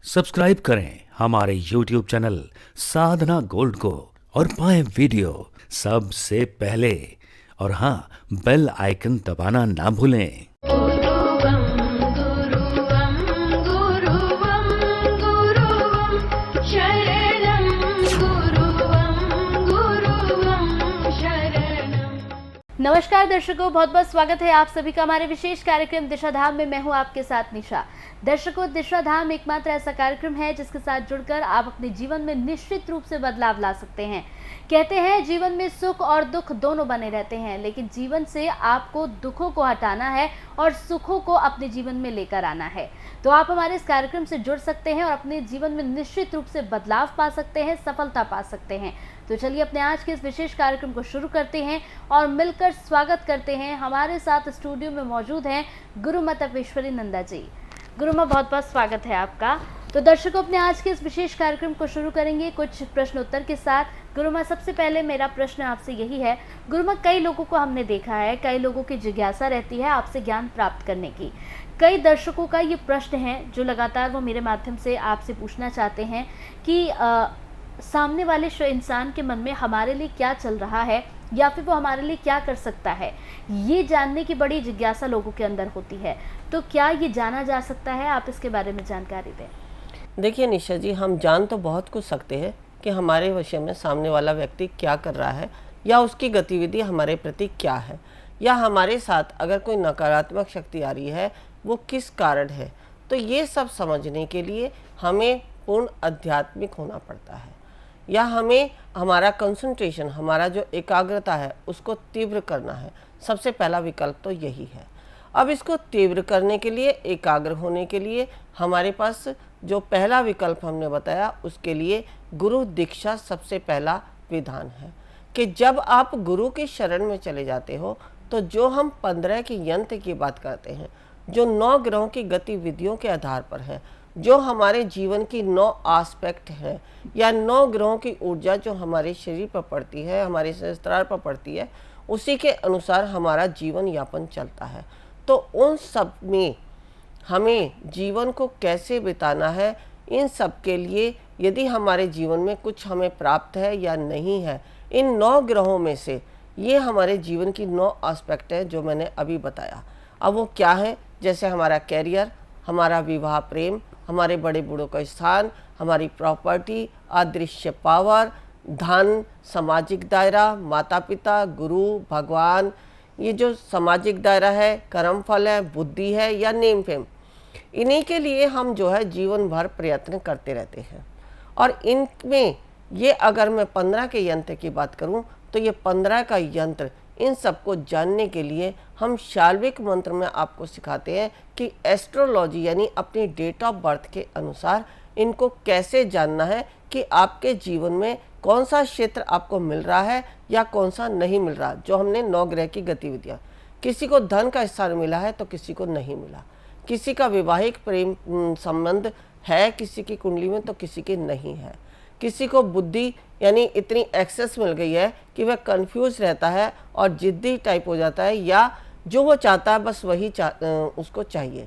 Subscribe करें हमारे YouTube channel साधना gold को और पाएं वीडियो सबसे पहले। और हाँ, बेल आइकन दबाना ना भूलें। गुरुवं गुरुवं गुरुवं गुरुवं शरणं गुरुवं शरणं। नमस्कार दर्शकों, बहुत बहुत स्वागत है आप सभी का हमारे विशेष कार्यक्रम दिशा धाम में। मैं हूं आपके साथ निशा। दर्शकों, दिशा धाम एकमात्र ऐसा कार्यक्रम है जिसके साथ जुड़कर आप अपने जीवन में निश्चित रूप से बदलाव ला सकते हैं। कहते हैं जीवन में सुख और दुख दोनों बने रहते हैं, लेकिन जीवन से आपको दुखों को हटाना है और सुखों को अपने जीवन में लेकर आना है। तो आप हमारे इस कार्यक्रम से जुड़ सकते हैं और अपने जीवन में निश्चित रूप से बदलाव पा सकते हैं, सफलता पा सकते हैं। तो चलिए अपने आज के इस विशेष कार्यक्रम को शुरू करते हैं और मिलकर स्वागत करते हैं। हमारे साथ स्टूडियो में मौजूद हैं गुरुमा तपेश्वरी नंदा जी। गुरुमा, बहुत बहुत स्वागत है आपका। तो दर्शकों, अपने आज के इस विशेष कार्यक्रम को शुरू करेंगे कुछ प्रश्न उत्तर के साथ। गुरुमा, सबसे पहले मेरा प्रश्न आपसे यही है। गुरुमा, कई लोगों को हमने देखा है, कई लोगों की जिज्ञासा रहती है आपसे ज्ञान प्राप्त करने की। कई दर्शकों का ये प्रश्न है जो लगातार वो मेरे माध्यम से आपसे पूछना चाहते हैं कि सामने वाले इंसान के मन में हमारे लिए क्या चल रहा है या फिर वो हमारे लिए क्या कर सकता है, ये जानने की बड़ी जिज्ञासा लोगों के अंदर होती है। तो क्या ये जाना जा सकता है? आप इसके बारे में जानकारी दें। देखिए निशा जी, हम जान तो बहुत कुछ सकते हैं कि हमारे विषय में सामने वाला व्यक्ति क्या कर रहा है या उसकी गतिविधि हमारे प्रति क्या है, या हमारे साथ अगर कोई नकारात्मक शक्ति आ रही है वो किस कारण है। तो ये सब समझने के लिए हमें पूर्ण आध्यात्मिक होना पड़ता है, या हमें हमारा कंसंट्रेशन, हमारा जो एकाग्रता है उसको तीव्र करना है। सबसे पहला विकल्प तो यही है। अब इसको तीव्र करने के लिए, एकाग्र होने के लिए हमारे पास जो पहला विकल्प हमने बताया, उसके लिए गुरु दीक्षा सबसे पहला विधान है कि जब आप गुरु की शरण में चले जाते हो तो जो हम 15 के यंत्र की बात करते हैं, जो 9 ग्रहों की गतिविधियों के आधार पर है, जो हमारे जीवन की 9 आस्पेक्ट हैं, या 9 ग्रहों की ऊर्जा जो हमारे शरीर पर पड़ती है, हमारे सहस्त्रार पर पड़ती है, उसी के अनुसार हमारा जीवन यापन चलता है। तो उन सब में हमें जीवन को कैसे बिताना है, इन सब के लिए यदि हमारे जीवन में कुछ हमें प्राप्त है या नहीं है, इन 9 ग्रहों में से ये हमारे जीवन की 9 आस्पेक्ट हैं जो मैंने अभी बताया। अब वो क्या है? जैसे हमारा कैरियर, हमारा विवाह प्रेम, हमारे बड़े बूढ़ों का स्थान, हमारी प्रॉपर्टी, अदृश्य पावर, धन, सामाजिक दायरा, माता पिता, गुरु, भगवान, ये जो सामाजिक दायरा है, कर्म फल है, बुद्धि है, या नेम फेम, इन्हीं के लिए हम जो है जीवन भर प्रयत्न करते रहते हैं। और इनमें ये अगर मैं 15 के यंत्र की बात करूं तो ये 15 का यंत्र, इन सबको जानने के लिए हम शाल्विक मंत्र में आपको सिखाते हैं कि एस्ट्रोलॉजी यानी अपनी डेट ऑफ बर्थ के अनुसार इनको कैसे जानना है कि आपके जीवन में कौन सा क्षेत्र आपको मिल रहा है या कौन सा नहीं मिल रहा। जो हमने 9 ग्रह की गतिविधियाँ, किसी को धन का स्थान मिला है तो किसी को नहीं मिला, किसी का वैवाहिक प्रेम संबंध है किसी की कुंडली में तो किसी की नहीं है, किसी को बुद्धि यानी इतनी एक्सेस मिल गई है कि वह कंफ्यूज रहता है और जिद्दी टाइप हो जाता है, या जो वो चाहता है बस वही उसको चाहिए।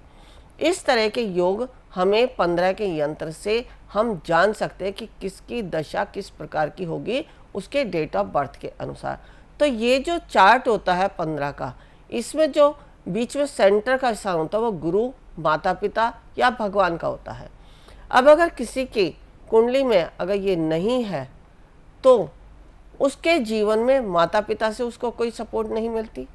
इस तरह के योग हमें 15 के यंत्र से हम जान सकते हैं कि किसकी दशा किस प्रकार की होगी उसके डेट ऑफ बर्थ के अनुसार। तो ये जो चार्ट होता है 15 का, इसमें जो बीच में सेंटर का स्थान होता है वो गुरु, माता पिता या भगवान का होता है। अब अगर किसी की कुंडली में अगर ये नहीं है तो उसके जीवन में माता पिता से उसको कोई सपोर्ट नहीं मिलती,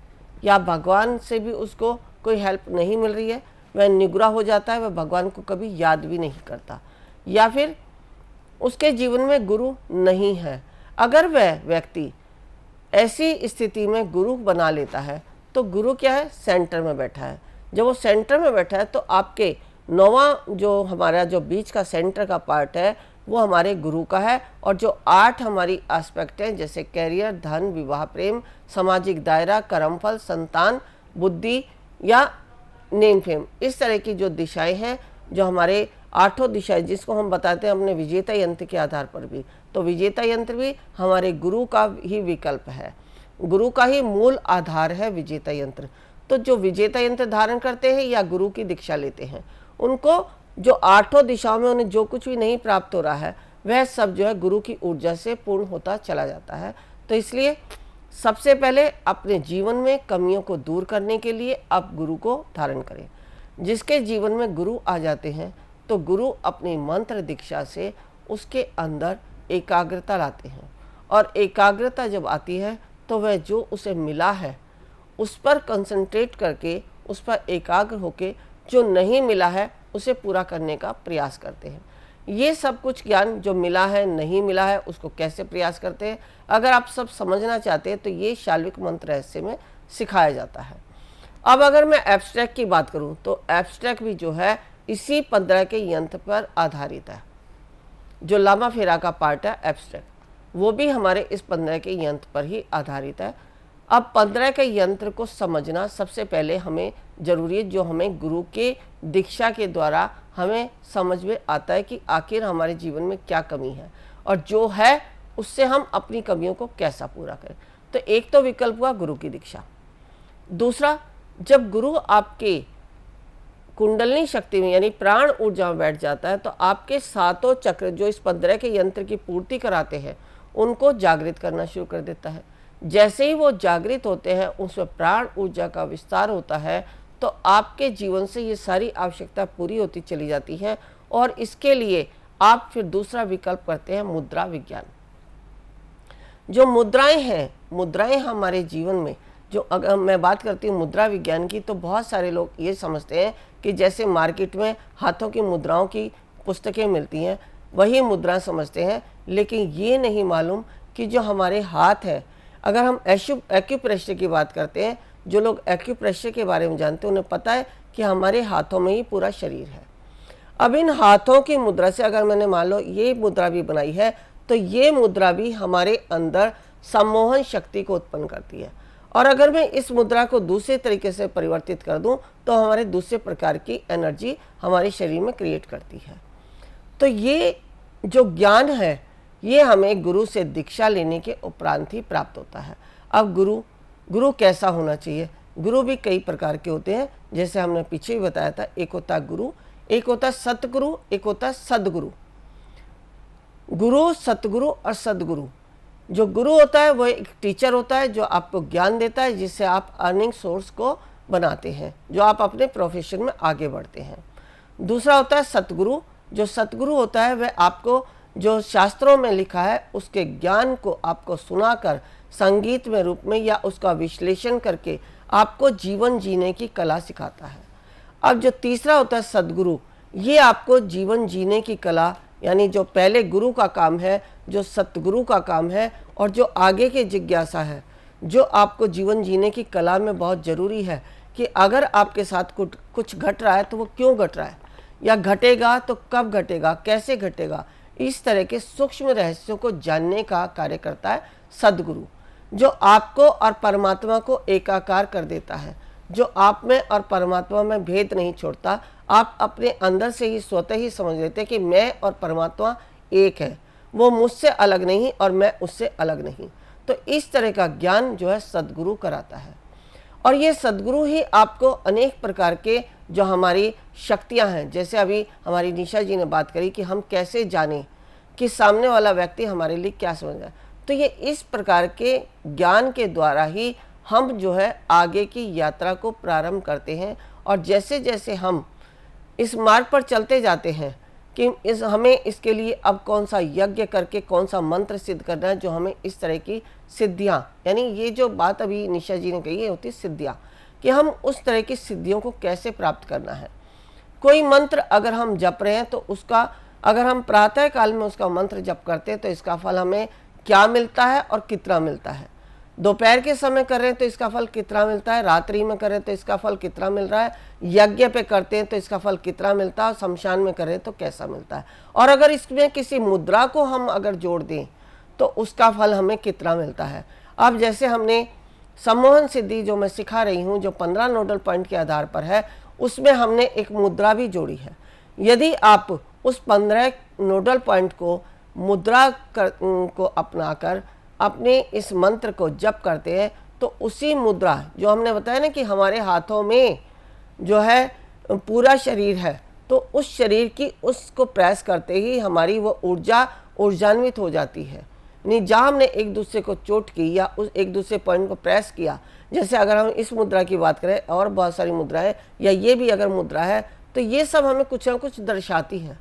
या भगवान से भी उसको कोई हेल्प नहीं मिल रही है, वह निगुरा हो जाता है, वह भगवान को कभी याद भी नहीं करता, या फिर उसके जीवन में गुरु नहीं है। अगर वह व्यक्ति ऐसी स्थिति में गुरु बना लेता है तो गुरु क्या है? सेंटर में बैठा है। जब वो सेंटर में बैठा है तो आपके 9वां जो हमारा जो बीच का सेंटर का पार्ट है वो हमारे गुरु का है, और जो 8 हमारी एस्पेक्ट हैं जैसे कैरियर, धन, विवाह प्रेम, सामाजिक दायरा, कर्मफल, संतान, बुद्धि या नेम फेम, इस तरह की जो दिशाएं हैं, जो हमारे 8 दिशाएं जिसको हम बताते हैं अपने विजेता यंत्र के आधार पर भी, तो विजेता यंत्र भी हमारे गुरु का ही विकल्प है, गुरु का ही मूल आधार है विजेता यंत्र। तो जो विजेता यंत्र धारण करते हैं या गुरु की दीक्षा लेते हैं उनको जो आठों दिशाओं में उन्हें जो कुछ भी नहीं प्राप्त हो रहा है वह सब जो है गुरु की ऊर्जा से पूर्ण होता चला जाता है। तो इसलिए सबसे पहले अपने जीवन में कमियों को दूर करने के लिए आप गुरु को धारण करें। जिसके जीवन में गुरु आ जाते हैं तो गुरु अपनी मंत्र दीक्षा से उसके अंदर एकाग्रता लाते हैं, और एकाग्रता जब आती है तो वह जो उसे मिला है उस पर कंसंट्रेट करके, उस पर एकाग्र होके जो नहीं मिला है उसे पूरा करने का प्रयास करते हैं। ये सब कुछ ज्ञान जो मिला है नहीं मिला है उसको कैसे प्रयास करते हैं, अगर आप सब समझना चाहते हैं तो ये शाल्विक मंत्र रहस्य में सिखाया जाता है। अब अगर मैं एब्स्ट्रैक्ट की बात करूं तो एब्स्ट्रैक्ट भी जो है इसी 15 के यंत्र पर आधारित है। जो लामा फेरा का पार्ट है एब्स्ट्रैक्ट, वो भी हमारे इस 15 के यंत्र पर ही आधारित है। अब 15 के यंत्र को समझना सबसे पहले हमें जरूरी है, जो हमें गुरु के दीक्षा के द्वारा हमें समझ में आता है कि आखिर हमारे जीवन में क्या कमी है और जो है उससे हम अपनी कमियों को कैसा पूरा करें। तो एक तो विकल्प हुआ गुरु की दीक्षा। दूसरा, जब गुरु आपके कुंडलिनी शक्ति में यानी प्राण ऊर्जा में बैठ जाता है तो आपके सातों चक्र जो इस 15 के यंत्र की पूर्ति कराते हैं उनको जागृत करना शुरू कर देता है। जैसे ही वो जागृत होते हैं उसमें प्राण ऊर्जा का विस्तार होता है तो आपके जीवन से ये सारी आवश्यकता पूरी होती चली जाती है। और इसके लिए आप फिर दूसरा विकल्प करते हैं मुद्रा विज्ञान। जो मुद्राएं हैं, मुद्राएं हमारे जीवन में, जो अगर मैं बात करती हूँ मुद्रा विज्ञान की तो बहुत सारे लोग ये समझते हैं कि जैसे मार्केट में हाथों की मुद्राओं की पुस्तकें मिलती हैं वही मुद्रा समझते हैं, लेकिन ये नहीं मालूम कि जो हमारे हाथ है, अगर हम एक्यूप्रेशर की बात करते हैं, जो लोग एक्यूप्रेशर के बारे में जानते हैं उन्हें पता है कि हमारे हाथों में ही पूरा शरीर है। अब इन हाथों की मुद्रा से अगर मैंने मान लो ये मुद्रा भी बनाई है तो ये मुद्रा भी हमारे अंदर सम्मोहन शक्ति को उत्पन्न करती है। और अगर मैं इस मुद्रा को दूसरे तरीके से परिवर्तित कर दूं तो हमारे दूसरे प्रकार की एनर्जी हमारे शरीर में क्रिएट करती है। तो ये जो ज्ञान है ये हमें गुरु से दीक्षा लेने के उपरांत ही प्राप्त होता है। अब गुरु कैसा होना चाहिए? गुरु भी कई प्रकार के होते हैं, जैसे हमने पीछे ही बताया था। एक होता है गुरु, एक होता है सतगुरु, एक होता है सदगुरु। गुरु, सतगुरु और सदगुरु। जो गुरु होता है वो एक टीचर होता है जो आपको ज्ञान देता है, जिससे आप अर्निंग सोर्स को बनाते हैं, जो आप अपने प्रोफेशन में आगे बढ़ते हैं। दूसरा होता है सतगुरु। जो सतगुरु होता है वह आपको जो शास्त्रों में लिखा है उसके ज्ञान को आपको सुनाकर संगीत में रूप में या उसका विश्लेषण करके आपको जीवन जीने की कला सिखाता है। अब जो तीसरा होता है सदगुरु, ये आपको जीवन जीने की कला, यानी जो पहले गुरु का काम है, जो सतगुरु का काम है और जो आगे की जिज्ञासा है, जो आपको जीवन जीने की कला में बहुत ज़रूरी है कि अगर आपके साथ कुछ घट रहा है तो वो क्यों घट रहा है, या घटेगा तो कब घटेगा, कैसे घटेगा, इस तरह के सूक्ष्म रहस्यों को जानने का कार्य करता है सदगुरु, जो आपको और परमात्मा को एकाकार कर देता है, जो आप में और परमात्मा में भेद नहीं छोड़ता। आप अपने अंदर से ही स्वतः ही समझ लेते कि मैं और परमात्मा एक है, वो मुझसे अलग नहीं और मैं उससे अलग नहीं। तो इस तरह का ज्ञान जो है सदगुरु कराता है। और ये सदगुरु ही आपको अनेक प्रकार के जो हमारी शक्तियां हैं, जैसे अभी हमारी निशा जी ने बात करी कि हम कैसे जानें कि सामने वाला व्यक्ति हमारे लिए क्या समझ रहा है, तो ये इस प्रकार के ज्ञान के द्वारा ही हम जो है आगे की यात्रा को प्रारंभ करते हैं। और जैसे जैसे हम इस मार्ग पर चलते जाते हैं कि हमें इसके लिए अब कौन सा यज्ञ करके कौन सा मंत्र सिद्ध करना है जो हमें इस तरह की सिद्धियां, यानी ये जो बात अभी निशा जी ने कही है होती सिद्धियां, कि हम उस तरह की सिद्धियों को कैसे प्राप्त करना है। कोई मंत्र अगर हम जप रहे हैं तो उसका, अगर हम प्रातः काल में उसका मंत्र जप करते हैं तो इसका फल हमें क्या मिलता है और कितना मिलता है। दोपहर के समय कर रहे हैं तो इसका फल कितना मिलता है, रात्रि में कर रहे हैं तो इसका फल कितना मिल रहा है, यज्ञ पे करते हैं तो इसका फल कितना मिलता है, और शमशान में कर रहे हैं तो कैसा मिलता है। और अगर इसमें किसी मुद्रा को हम अगर जोड़ दें तो उसका फल हमें कितना मिलता है। अब जैसे हमने सम्मोहन सिद्धि जो मैं सिखा रही हूँ, जो 15 नोडल पॉइंट के आधार पर है, उसमें हमने एक मुद्रा भी जोड़ी है। यदि आप उस 15 नोडल पॉइंट को मुद्रा को अपनाकर अपने इस मंत्र को जप करते हैं तो उसी मुद्रा, जो हमने बताया ना कि हमारे हाथों में जो है पूरा शरीर है, तो उस शरीर की उसको प्रेस करते ही हमारी वो ऊर्जा ऊर्जान्वित हो जाती है। नहीं, जहाँ हमने एक दूसरे को चोट की या उस एक दूसरे पॉइंट को प्रेस किया, जैसे अगर हम इस मुद्रा की बात करें और बहुत सारी मुद्राएं, या ये भी अगर मुद्रा है, तो ये सब हमें कुछ ना कुछ दर्शाती हैं।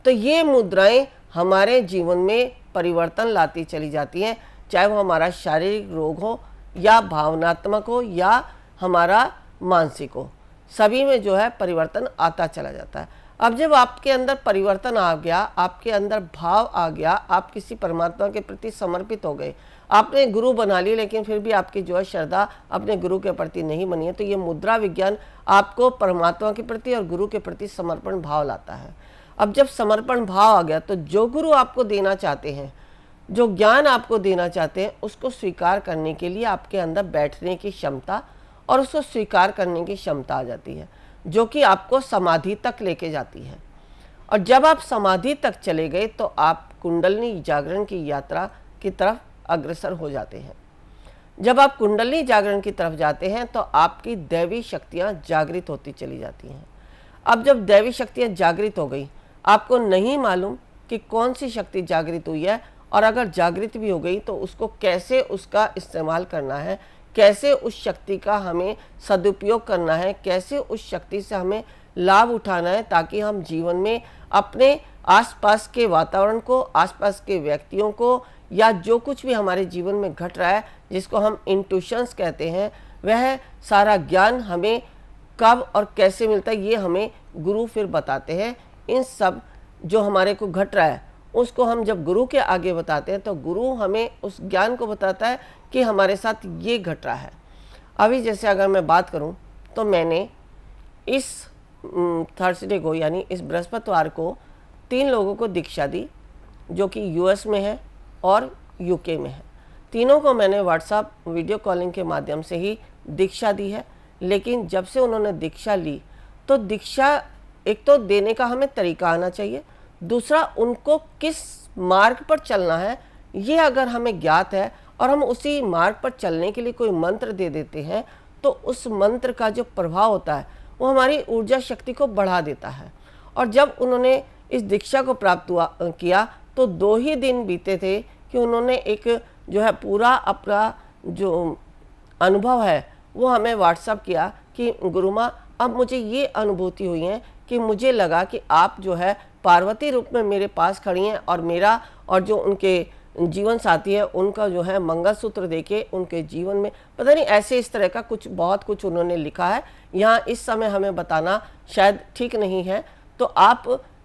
तो ये मुद्राएं हमारे जीवन में परिवर्तन लाती चली जाती हैं, चाहे वो हमारा शारीरिक रोग हो या भावनात्मक हो या हमारा मानसिक हो, सभी में जो है परिवर्तन आता चला जाता है। अब जब आपके अंदर परिवर्तन आ गया, आपके अंदर भाव आ गया, आप किसी परमात्मा के प्रति समर्पित हो गए, आपने गुरु बना ली, लेकिन फिर भी आपकी जो है श्रद्धा अपने गुरु के प्रति नहीं बनी है, तो ये मुद्रा विज्ञान आपको परमात्मा के प्रति और गुरु के प्रति समर्पण भाव लाता है। अब जब समर्पण भाव आ गया, तो जो गुरु आपको देना चाहते हैं, जो ज्ञान आपको देना चाहते हैं, उसको स्वीकार करने के लिए आपके अंदर बैठने की क्षमता और उसको स्वीकार करने की क्षमता आ जाती है, जो कि आपको समाधि तक लेके जाती है। और जब आप समाधि तक चले गए तो आप कुंडलिनी जागरण की यात्रा की तरफ अग्रसर हो जाते हैं। जब आप कुंडलिनी जागरण की तरफ जाते हैं तो आपकी दैवी शक्तियां जागृत होती चली जाती हैं। अब जब दैवी शक्तियां जागृत हो गई, आपको नहीं मालूम कि कौन सी शक्ति जागृत हुई है, और अगर जागृत भी हो गई तो उसको कैसे उसका इस्तेमाल करना है, कैसे उस शक्ति का हमें सदुपयोग करना है, कैसे उस शक्ति से हमें लाभ उठाना है, ताकि हम जीवन में अपने आसपास के वातावरण को, आसपास के व्यक्तियों को, या जो कुछ भी हमारे जीवन में घट रहा है, जिसको हम इंट्यूशंस कहते हैं, वह सारा ज्ञान हमें कब और कैसे मिलता है, ये हमें गुरु फिर बताते हैं। इन सब जो हमारे को घट रहा है, उसको हम जब गुरु के आगे बताते हैं, तो गुरु हमें उस ज्ञान को बताता है कि हमारे साथ ये घट रहा है। अभी जैसे अगर मैं बात करूं, तो मैंने इस थर्सडे को, यानी इस बृहस्पतिवार को 3 लोगों को दीक्षा दी, जो कि यूएस में है और यूके में है। तीनों को मैंने व्हाट्सएप वीडियो कॉलिंग के माध्यम से ही दीक्षा दी है। लेकिन जब से उन्होंने दीक्षा ली, तो दीक्षा एक तो देने का हमें तरीका आना चाहिए, दूसरा उनको किस मार्ग पर चलना है ये अगर हमें ज्ञात है और हम उसी मार्ग पर चलने के लिए कोई मंत्र दे देते हैं, तो उस मंत्र का जो प्रभाव होता है वो हमारी ऊर्जा शक्ति को बढ़ा देता है। और जब उन्होंने इस दीक्षा को प्राप्त किया, तो 2 ही दिन बीते थे कि उन्होंने एक जो है पूरा अपना जो अनुभव है वो हमें व्हाट्सअप किया कि गुरुमा, अब मुझे ये अनुभूति हुई है कि मुझे लगा कि आप जो है पार्वती रूप में मेरे पास खड़ी हैं, और मेरा और जो उनके जीवन साथी है उनका जो है मंगलसूत्र देके उनके जीवन में पता नहीं ऐसे इस तरह का कुछ बहुत कुछ उन्होंने लिखा है। यहाँ इस समय हमें बताना शायद ठीक नहीं है, तो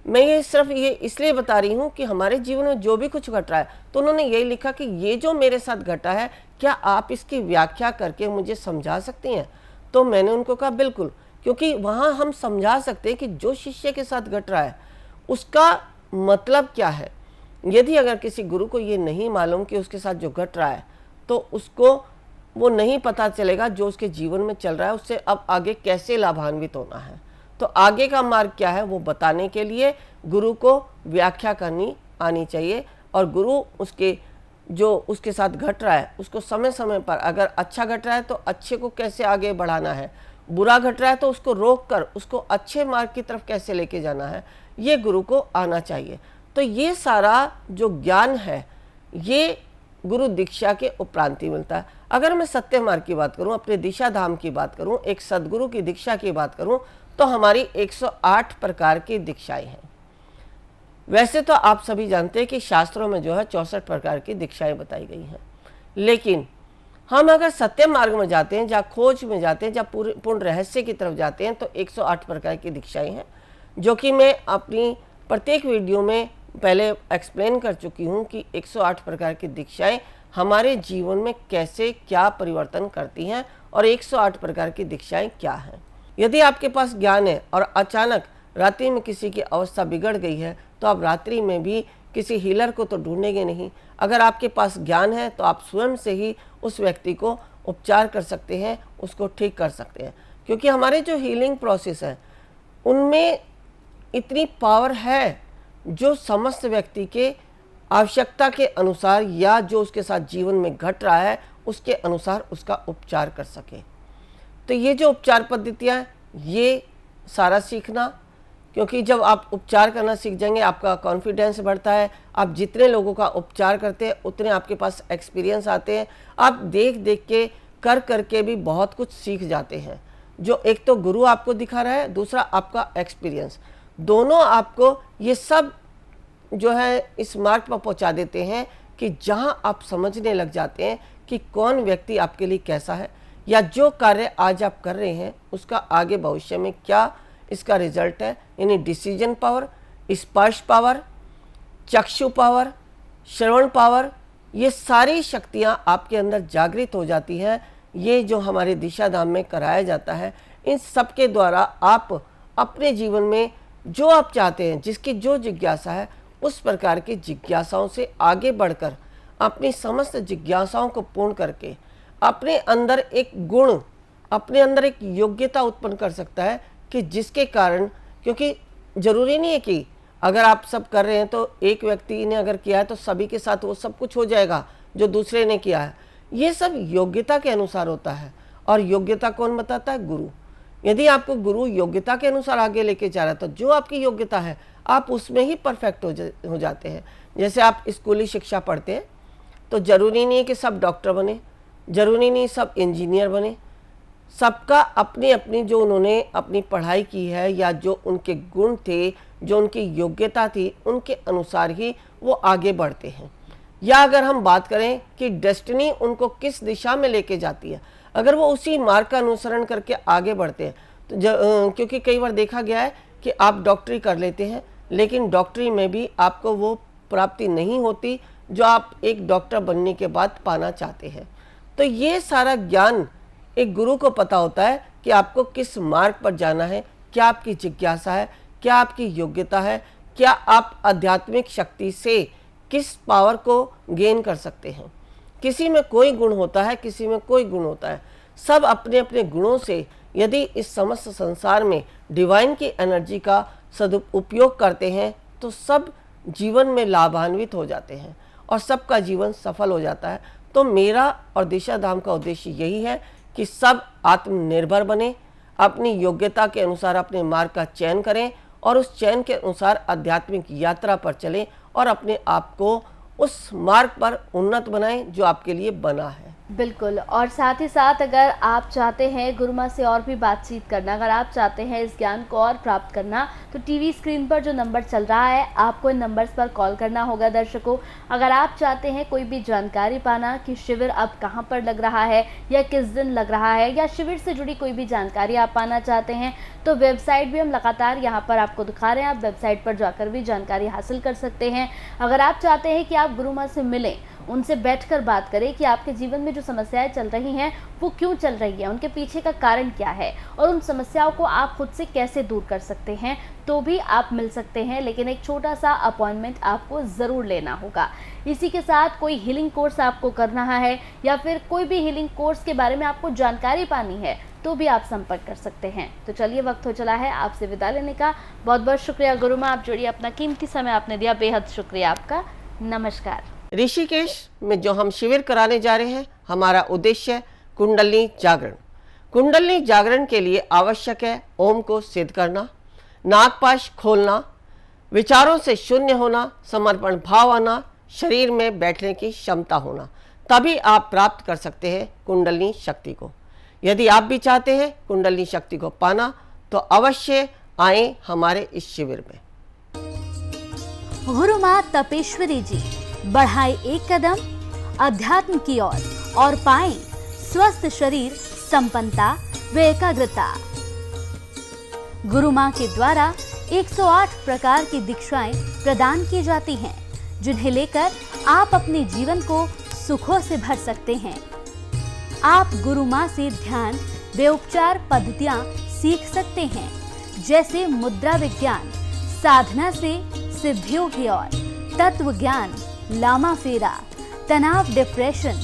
मैं ये सिर्फ ये इसलिए बता रही हूँ कि हमारे जीवन में जो भी कुछ घट रहा है, तो उन्होंने यही लिखा कि ये जो मेरे साथ घटा है, क्या आप इसकी व्याख्या करके मुझे समझा सकती हैं। तो मैंने उनको कहा बिल्कुल, क्योंकि वहाँ हम समझा सकते हैं कि जो शिष्य के साथ घट रहा है उसका मतलब क्या है। यदि अगर किसी गुरु को ये नहीं मालूम कि उसके साथ जो घट रहा है, तो उसको वो नहीं पता चलेगा जो उसके जीवन में चल रहा है, उससे अब आगे कैसे लाभान्वित होना है। तो आगे का मार्ग क्या है वो बताने के लिए गुरु को व्याख्या करनी आनी चाहिए, और गुरु उसके साथ घट रहा है उसको समय समय पर, अगर अच्छा घट रहा है तो अच्छे को कैसे आगे बढ़ाना है, बुरा घट रहा है तो उसको रोक कर उसको अच्छे मार्ग की तरफ कैसे लेके जाना है, ये गुरु को आना चाहिए। तो ये सारा जो ज्ञान है ये गुरु दीक्षा के उपरांत ही मिलता है। अगर मैं सत्य मार्ग की बात करूं, अपने दिशा धाम की बात करूं, एक सदगुरु की दीक्षा की बात करूं, तो हमारी 108 प्रकार की दीक्षाएं हैं। वैसे तो आप सभी जानते हैं कि शास्त्रों में जो है 64 प्रकार की दीक्षाएं बताई गई हैं, लेकिन हम अगर सत्य मार्ग में जाते हैं, जहाँ खोज में जाते हैं, जहाँ पूर्ण रहस्य की तरफ जाते हैं, तो 108 प्रकार की दीक्षाएं हैं, जो कि मैं अपनी प्रत्येक वीडियो में पहले एक्सप्लेन कर चुकी हूँ कि 108 प्रकार की दीक्षाएं हमारे जीवन में कैसे क्या परिवर्तन करती हैं और 108 प्रकार की दीक्षाएं क्या हैं। यदि आपके पास ज्ञान है और अचानक रात्रि में किसी की अवस्था बिगड़ गई है, तो आप रात्रि में भी किसी हीलर को तो ढूंढेंगे नहीं। अगर आपके पास ज्ञान है तो आप स्वयं से ही उस व्यक्ति को उपचार कर सकते हैं, उसको ठीक कर सकते हैं, क्योंकि हमारे जो हीलिंग प्रोसेस है उनमें इतनी पावर है जो समस्त व्यक्ति के आवश्यकता के अनुसार या जो उसके साथ जीवन में घट रहा है उसके अनुसार उसका उपचार कर सके। तो ये जो उपचार पद्धतियाँ, ये सारा सीखना, क्योंकि जब आप उपचार करना सीख जाएंगे आपका कॉन्फिडेंस बढ़ता है। आप जितने लोगों का उपचार करते हैं उतने आपके पास एक्सपीरियंस आते हैं। आप देख देख के कर करके भी बहुत कुछ सीख जाते हैं। जो एक तो गुरु आपको दिखा रहा है, दूसरा आपका एक्सपीरियंस, दोनों आपको ये सब जो है इस मार्ग पर पहुंचा देते हैं कि जहां आप समझने लग जाते हैं कि कौन व्यक्ति आपके लिए कैसा है, या जो कार्य आज आप कर रहे हैं उसका आगे भविष्य में क्या इसका रिजल्ट है। यानी डिसीजन पावर, स्पर्श पावर, चक्षु पावर, श्रवण पावर, ये सारी शक्तियां आपके अंदर जागृत हो जाती हैं। ये जो हमारे दिशा धाम में कराया जाता है, इन सब के द्वारा आप अपने जीवन में जो आप चाहते हैं, जिसकी जो जिज्ञासा है, उस प्रकार की जिज्ञासाओं से आगे बढ़कर अपनी समस्त जिज्ञासाओं को पूर्ण करके अपने अंदर एक गुण, अपने अंदर एक योग्यता उत्पन्न कर सकता है कि जिसके कारण, क्योंकि जरूरी नहीं है कि अगर आप सब कर रहे हैं तो एक व्यक्ति ने अगर किया है तो सभी के साथ वो सब कुछ हो जाएगा जो दूसरे ने किया है। ये सब योग्यता के अनुसार होता है, और योग्यता कौन बताता है? गुरु। यदि आपको गुरु योग्यता के अनुसार आगे लेके जा रहा है तो जो आपकी योग्यता है आप उसमें ही परफेक्ट हो जाते हैं। जैसे आप स्कूली शिक्षा पढ़ते हैं तो जरूरी नहीं है कि सब डॉक्टर बने, जरूरी नहीं सब इंजीनियर बने। सबका अपनी अपनी जो उन्होंने अपनी पढ़ाई की है या जो उनके गुण थे, जो उनकी योग्यता थी, उनके अनुसार ही वो आगे बढ़ते हैं। या अगर हम बात करें कि डेस्टिनी उनको किस दिशा में लेके जाती है, अगर वो उसी मार्ग का अनुसरण करके आगे बढ़ते हैं तो क्योंकि कई बार देखा गया है कि आप डॉक्टरी कर लेते हैं लेकिन डॉक्टरी में भी आपको वो प्राप्ति नहीं होती जो आप एक डॉक्टर बनने के बाद पाना चाहते हैं। तो ये सारा ज्ञान एक गुरु को पता होता है कि आपको किस मार्ग पर जाना है, क्या आपकी जिज्ञासा है, क्या आपकी योग्यता है, क्या आप आध्यात्मिक शक्ति से किस पावर को गेन कर सकते हैं। किसी में कोई गुण होता है, किसी में कोई गुण होता है। सब अपने अपने गुणों से यदि इस समस्त संसार में डिवाइन की एनर्जी का सदुपयोग करते हैं तो सब जीवन में लाभान्वित हो जाते हैं और सबका जीवन सफल हो जाता है। तो मेरा और दिशा धाम का उद्देश्य यही है कि सब आत्मनिर्भर बने, अपनी योग्यता के अनुसार अपने मार्ग का चयन करें और उस चयन के अनुसार आध्यात्मिक यात्रा पर चलें और अपने आप को उस मार्ग पर उन्नत बनाएं जो आपके लिए बना है। बिल्कुल। और साथ ही साथ अगर आप चाहते हैं गुरु माँ से और भी बातचीत करना, अगर आप चाहते हैं इस ज्ञान को और प्राप्त करना, तो टीवी स्क्रीन पर जो नंबर चल रहा है आपको इन नंबर्स पर कॉल करना होगा। दर्शकों, अगर आप चाहते हैं कोई भी जानकारी पाना कि शिविर अब कहाँ पर लग रहा है या किस दिन लग रहा है, या शिविर से जुड़ी कोई भी जानकारी आप पाना चाहते हैं, तो वेबसाइट भी हम लगातार यहाँ पर आपको दिखा रहे हैं। आप वेबसाइट पर जाकर भी जानकारी हासिल कर सकते हैं। अगर आप चाहते हैं कि आप गुरु माँ से मिलें, उनसे बैठकर बात करें कि आपके जीवन में जो समस्याएं चल रही हैं वो क्यों चल रही है, उनके पीछे का कारण क्या है और उन समस्याओं को आप खुद से कैसे दूर कर सकते हैं, तो भी आप मिल सकते हैं। लेकिन एक छोटा सा अपॉइंटमेंट आपको ज़रूर लेना होगा। इसी के साथ कोई हीलिंग कोर्स आपको करना है या फिर कोई भी हीलिंग कोर्स के बारे में आपको जानकारी पानी है तो भी आप संपर्क कर सकते हैं। तो चलिए, वक्त हो चला है आपसे विदा लेने का। बहुत बहुत शुक्रिया गुरु माँ, आप जुड़िए, अपना कीमती समय आपने दिया, बेहद शुक्रिया आपका। नमस्कार। ऋषिकेश में जो हम शिविर कराने जा रहे हैं, हमारा उद्देश्य है कुंडलिनी जागरण। कुंडलिनी जागरण के लिए आवश्यक है ओम को सिद्ध करना, नागपाश खोलना, विचारों से शून्य होना, समर्पण भाव आना, शरीर में बैठने की क्षमता होना, तभी आप प्राप्त कर सकते हैं कुंडलिनी शक्ति को। यदि आप भी चाहते हैं कुंडलिनी शक्ति को पाना तो अवश्य आए हमारे इस शिविर में। गुरु माँ तपेश्वरी जी बढ़ाए एक कदम अध्यात्म की ओर और पाएं स्वस्थ शरीर, संपन्नता व एकाग्रता। गुरु माँ के द्वारा 108 प्रकार की दीक्षाएं प्रदान की जाती हैं, जिन्हें लेकर आप अपने जीवन को सुखों से भर सकते हैं। आप गुरु माँ से ध्यान व उपचार पद्धतियां सीख सकते हैं, जैसे मुद्रा विज्ञान, साधना से सिद्धियों की ओर, तत्व ज्ञान, लामा फेरा, तनाव, डिप्रेशन,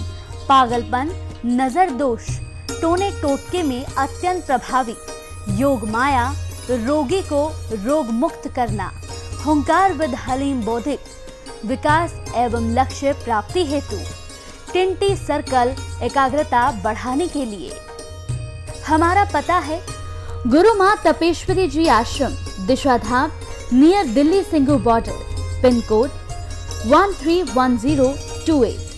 पागलपन, नजर दोष, टोने टोटके में अत्यंत प्रभावी, योग माया, रोगी को रोग मुक्त करना, हुंकार विद हलीम बोधिक, विकास एवं लक्ष्य प्राप्ति हेतु, टिंटी सर्कल एकाग्रता बढ़ाने के लिए। हमारा पता है गुरु माँ Tapeshwari ji Ashram, Disha Dham, near Delhi Singhu border, pin code 131028।